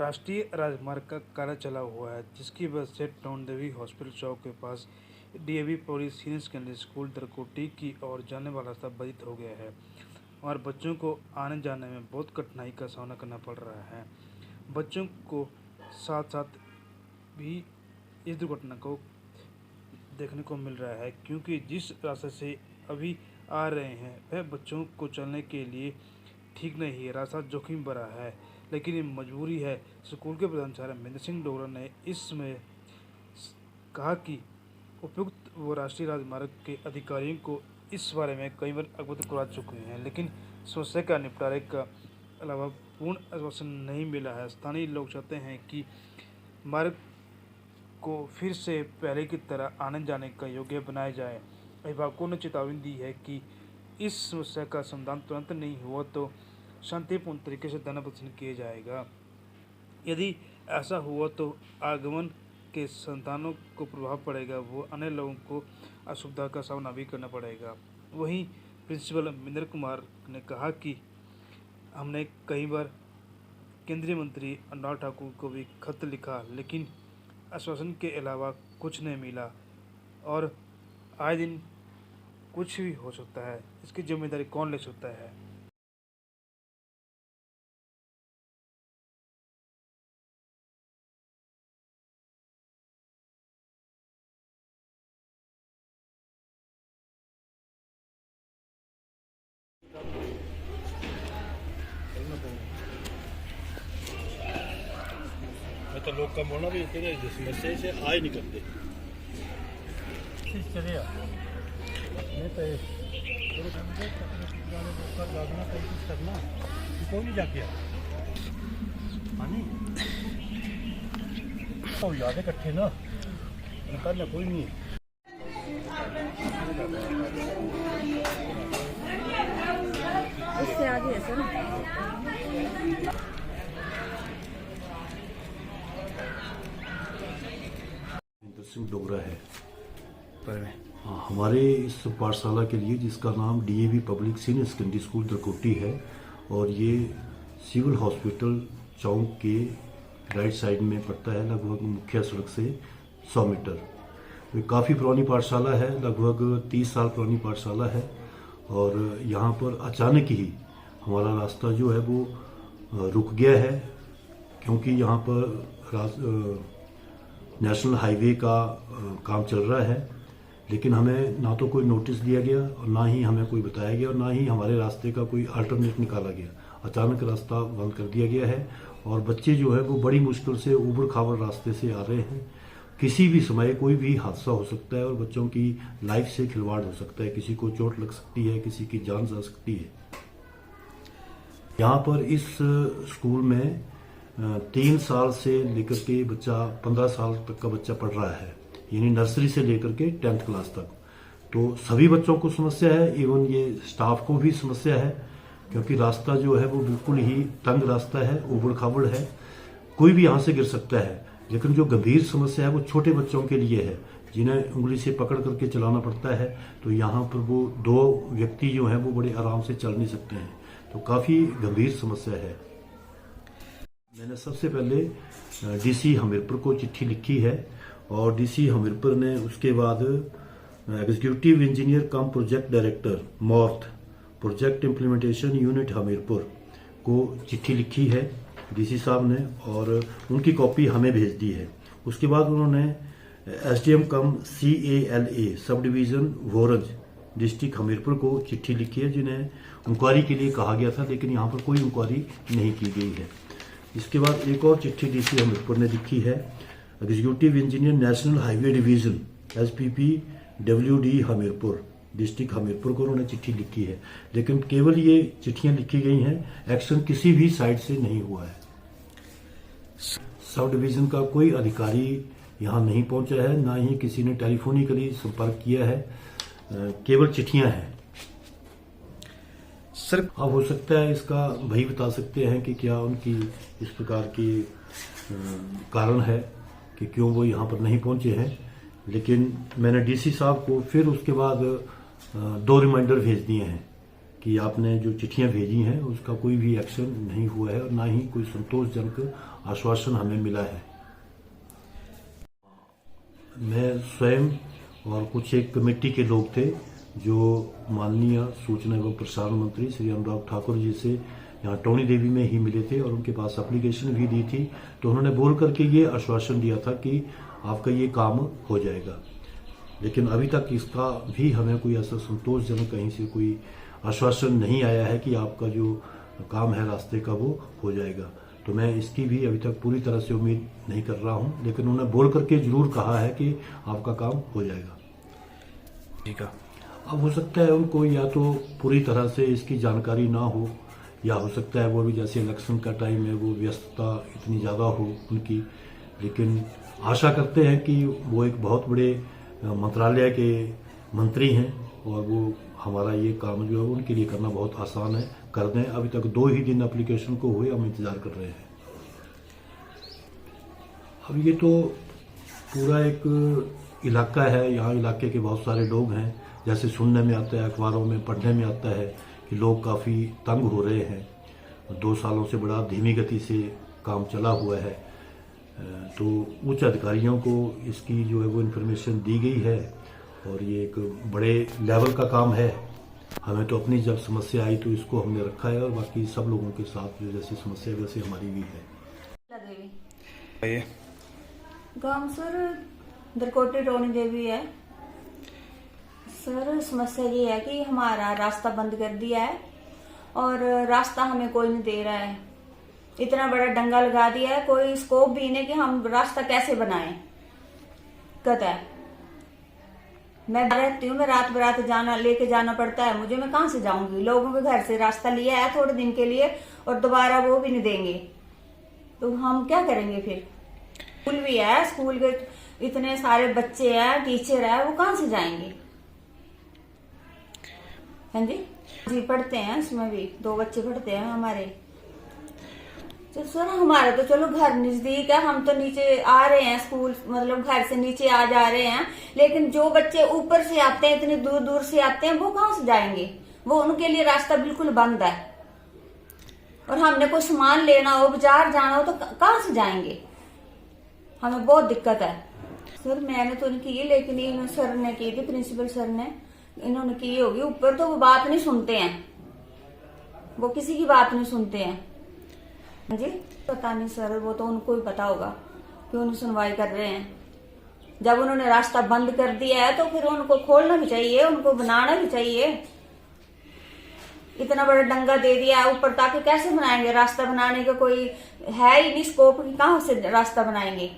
राष्ट्रीय राजमार्ग का कार्य चला हुआ है, जिसकी वजह से टोंडदेवी हॉस्पिटल चौक के पास DAV public senior secondary school Darkoti की ओर जाने वाला रास्ता बाधित हो गया है और बच्चों को आने जाने में बहुत कठिनाई का सामना करना पड़ रहा है। बच्चों को साथ साथ भी इस दुर्घटना को देखने को मिल रहा है, क्योंकि जिस रास्ते से अभी आ रहे हैं वह बच्चों को चलने के लिए ठीक नहीं है। रास्ता जोखिम भरा है, लेकिन ये मजबूरी है। स्कूल के प्रधानाचार्य महेंद्र सिंह डोगरा ने इसमें कहा कि उपयुक्त व राष्ट्रीय राजमार्ग के अधिकारियों को इस बारे में कई बार अवगत करा चुके हैं, लेकिन समस्या का निपटारे का अलावा पूर्ण आश्वासन नहीं मिला है। स्थानीय लोग चाहते हैं कि मार्ग को फिर से पहले की तरह आने जाने का योग्य बनाया जाए। अभिभावकों ने चेतावनी दी है कि इस समस्या का समाधान तुरंत नहीं हुआ तो शांतिपूर्ण तरीके से धरना प्रदर्शन किया जाएगा। यदि ऐसा हुआ तो आगमन के संतानों को प्रभाव पड़ेगा, वो अन्य लोगों को असुविधा का सामना भी करना पड़ेगा। वहीं प्रिंसिपल महेंद्र कुमार ने कहा कि हमने कई बार केंद्रीय मंत्री अनुराग ठाकुर को भी खत लिखा, लेकिन आश्वासन के अलावा कुछ नहीं मिला और आए दिन कुछ भी हो सकता है। इसकी जिम्मेदारी कौन ले सकता है? मैं तो लोग का मोना भी तेरे समस्या से आ ही नहीं करते। चले नहीं तो जाना कोशिश करना कोई नहीं जाके तो याद इकट्ठे ना निकालना कोई नहीं। उससे आगे है सर। महेंद्र सिंह डोगरा है पर हमारे इस पाठशाला के लिए, जिसका नाम DAV public senior secondary school Darkoti है और ये सिविल हॉस्पिटल चौक के राइट साइड में पड़ता है, लगभग मुख्य सड़क से 100 मीटर। ये काफ़ी पुरानी पाठशाला है, लगभग 30 साल पुरानी पाठशाला है और यहाँ पर अचानक ही हमारा रास्ता जो है वो रुक गया है, क्योंकि यहाँ पर नेशनल हाईवे का काम चल रहा है। लेकिन हमें ना तो कोई नोटिस दिया गया और ना ही हमें कोई बताया गया और ना ही हमारे रास्ते का कोई अल्टरनेट निकाला गया। अचानक रास्ता बंद कर दिया गया है और बच्चे जो है वो बड़ी मुश्किल से ऊबड़ खाबड़ रास्ते से आ रहे हैं। किसी भी समय कोई भी हादसा हो सकता है और बच्चों की लाइफ से खिलवाड़ हो सकता है, किसी को चोट लग सकती है, किसी की जान जा सकती है। यहाँ पर इस स्कूल में 3 साल से लेकर के बच्चा 15 साल तक का बच्चा पढ़ रहा है, यानी नर्सरी से लेकर के 10th क्लास तक। तो सभी बच्चों को समस्या है, इवन ये स्टाफ को भी समस्या है, क्योंकि रास्ता जो है वो बिल्कुल ही तंग रास्ता है, ऊबड़ खाबड़ है, कोई भी यहाँ से गिर सकता है। लेकिन जो गंभीर समस्या है वो छोटे बच्चों के लिए है, जिन्हें उंगली से पकड़ करके चलाना पड़ता है। तो यहाँ पर वो 2 व्यक्ति जो हैं वो बड़े आराम से चल नहीं सकते हैं, तो काफ़ी गंभीर समस्या है। मैंने सबसे पहले डीसी हमीरपुर को चिट्ठी लिखी है और डीसी हमीरपुर ने उसके बाद executive engineer cum project director MoRTH project implementation unit Hamirpur को चिट्ठी लिखी है डीसी साहब ने, और उनकी कॉपी हमें भेज दी है। उसके बाद उन्होंने SDM cum CALA sub division Bhoranj district Hamirpur को चिट्ठी लिखी है, जिन्हें इंक्वायरी के लिए कहा गया था, लेकिन यहाँ पर कोई इंक्वायरी नहीं की गई है। इसके बाद एक और चिट्ठी डीसी हमीरपुर ने लिखी है executive engineer national highway division SPP WD Hamirpur district Hamirpur को उन्होंने चिट्ठी लिखी है, लेकिन केवल ये चिट्ठियां लिखी गई हैं, एक्शन किसी भी साइड से नहीं हुआ है। सब डिवीज़न का कोई अधिकारी यहाँ नहीं पहुंचा है, ना ही किसी ने टेलीफोनिकली संपर्क किया है, केवल चिट्ठियां हैं। सर अब हो सकता है इसका भाई बता सकते हैं कि क्या उनकी इस प्रकार की कारण है कि क्यों वो यहाँ पर नहीं पहुंचे हैं। लेकिन मैंने डीसी साहब को फिर उसके बाद 2 रिमाइंडर भेज दिए हैं कि आपने जो चिट्ठियां भेजी हैं उसका कोई भी एक्शन नहीं हुआ है और ना ही कोई संतोषजनक आश्वासन हमें मिला है। मैं स्वयं और कुछ एक कमेटी के लोग थे जो माननीय सूचना एवं प्रसारण मंत्री श्री अनुराग ठाकुर जी से यहाँ टोनी देवी में ही मिले थे और उनके पास एप्लीकेशन भी दी थी। तो उन्होंने बोल करके ये आश्वासन दिया था कि आपका ये काम हो जाएगा, लेकिन अभी तक इसका भी हमें कोई ऐसा संतोषजनक कहीं से कोई आश्वासन नहीं आया है कि आपका जो काम है रास्ते का वो हो जाएगा। तो मैं इसकी भी अभी तक पूरी तरह से उम्मीद नहीं कर रहा हूं, लेकिन उन्होंने बोल करके जरूर कहा है कि आपका काम हो जाएगा। ठीक है। अब हो सकता है उनको या तो पूरी तरह से इसकी जानकारी ना हो, या हो सकता है वो भी जैसे इलेक्शन का टाइम है वो व्यस्तता इतनी ज़्यादा हो उनकी, लेकिन आशा करते हैं कि वो एक बहुत बड़े मंत्रालय के मंत्री हैं और वो हमारा ये काम जो है उनके लिए करना बहुत आसान है, कर दें। अभी तक 2 ही दिन एप्लीकेशन को हुए, हम इंतजार कर रहे हैं। अब ये तो पूरा एक इलाका है, यहाँ इलाके के बहुत सारे लोग हैं, जैसे सुनने में आता है, अखबारों में पढ़ने में आता है कि लोग काफ़ी तंग हो रहे हैं। 2 सालों से बड़ा धीमी गति से काम चला हुआ है, तो उच्च अधिकारियों को इसकी जो है वो इन्फॉर्मेशन दी गई है और ये एक बड़े लेवल का काम है। हमें तो अपनी जब समस्या आई तो इसको हमने रखा है और बाकी सब लोगों के साथ जो जैसी समस्या वैसे हमारी भी है। गांव सर दरकोटी टोनी देवी है सर। समस्या ये है कि हमारा रास्ता बंद कर दिया है और रास्ता हमें कोई नहीं दे रहा है। इतना बड़ा डंगा लगा दिया है, कोई स्कोप भी नहीं कि हम रास्ता कैसे बनाएं। कहता है मैं रहती हूँ, मैं रात बरात जाना लेके जाना पड़ता है मुझे, मैं कहाँ से जाऊंगी। लोगों के घर से रास्ता लिया है थोड़े दिन के लिए और दोबारा वो भी नहीं देंगे, तो हम क्या करेंगे फिर। स्कूल भी है, स्कूल के इतने सारे बच्चे हैं, टीचर है, वो कहाँ से जाएंगे। हाँ जी पढ़ते हैं, इसमें भी 2 बच्चे पढ़ते हैं हमारे। तो सर हमारा तो चलो घर नजदीक है, हम तो नीचे आ रहे हैं स्कूल, मतलब घर से नीचे आ जा रहे हैं, लेकिन जो बच्चे ऊपर से आते हैं, इतनी दूर दूर से आते हैं, वो कहाँ से जाएंगे। वो उनके लिए रास्ता बिल्कुल बंद है। और हमने कोई सामान लेना हो, बाजार जाना हो, तो कहाँ से जाएंगे। हमें बहुत दिक्कत है सर। मैंने तो नहीं की, लेकिन सर ने की थी, प्रिंसिपल सर ने, इन्होंने की होगी ऊपर। तो वो बात नहीं सुनते हैं, वो किसी की बात नहीं सुनते हैं जी। पता नहीं सर, वो तो उनको ही पता होगा क्यों नहीं सुनवाई कर रहे हैं। जब उन्होंने रास्ता बंद कर दिया है तो फिर उनको खोलना भी चाहिए, उनको बनाना भी चाहिए। इतना बड़ा डंगा दे दिया है ऊपर, ताकि कैसे बनाएंगे। रास्ता बनाने का कोई है ही नहीं स्कोप, कहाँ से रास्ता बनाएंगे।